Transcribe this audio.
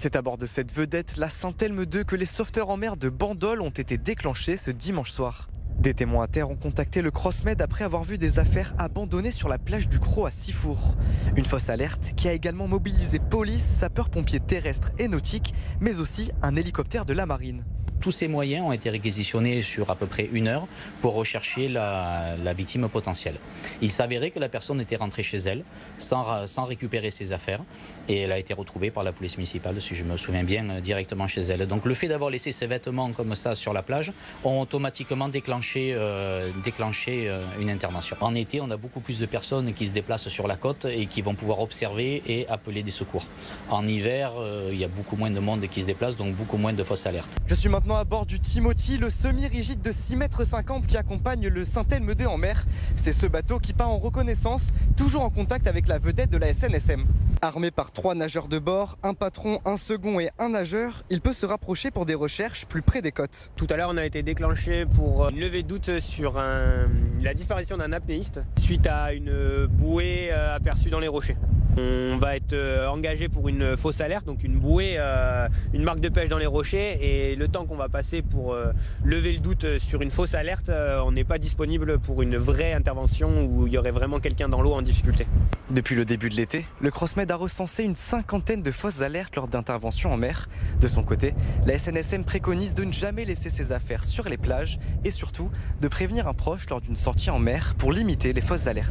C'est à bord de cette vedette, la Saint-Elme 2, que les sauveteurs en mer de Bandol ont été déclenchés ce dimanche soir. Des témoins à terre ont contacté le CrossMed après avoir vu des affaires abandonnées sur la plage du Cros à Sifour. Une fausse alerte qui a également mobilisé police, sapeurs-pompiers terrestres et nautiques, mais aussi un hélicoptère de la marine. Tous ces moyens ont été réquisitionnés sur à peu près 1 heure pour rechercher la victime potentielle. Il s'avérait que la personne était rentrée chez elle sans récupérer ses affaires et elle a été retrouvée par la police municipale, si je me souviens bien, directement chez elle. Donc le fait d'avoir laissé ses vêtements comme ça sur la plage ont automatiquement déclenché une intervention. En été, on a beaucoup plus de personnes qui se déplacent sur la côte et qui vont pouvoir observer et appeler des secours. En hiver, il y a beaucoup moins de monde qui se déplace, donc beaucoup moins de fausses alertes. Je suis maintenant à bord du Timothy, le semi-rigide de 6,50 m qui accompagne le Saint-Elme 2 en mer. C'est ce bateau qui part en reconnaissance, toujours en contact avec la vedette de la SNSM. Armé par 3 nageurs de bord, un patron, un second et un nageur, il peut se rapprocher pour des recherches plus près des côtes. Tout à l'heure, on a été déclenché pour une levée de doute sur la disparition d'un apnéiste suite à une bouée aperçue dans les rochers. On va être engagé pour une fausse alerte, donc une bouée, une marque de pêche dans les rochers, et le temps qu'on va passer pour lever le doute sur une fausse alerte, on n'est pas disponible pour une vraie intervention où il y aurait vraiment quelqu'un dans l'eau en difficulté. Depuis le début de l'été, le CrossMed a recensé une 50aine de fausses alertes lors d'interventions en mer. De son côté, la SNSM préconise de ne jamais laisser ses affaires sur les plages et surtout de prévenir un proche lors d'une sortie en mer pour limiter les fausses alertes.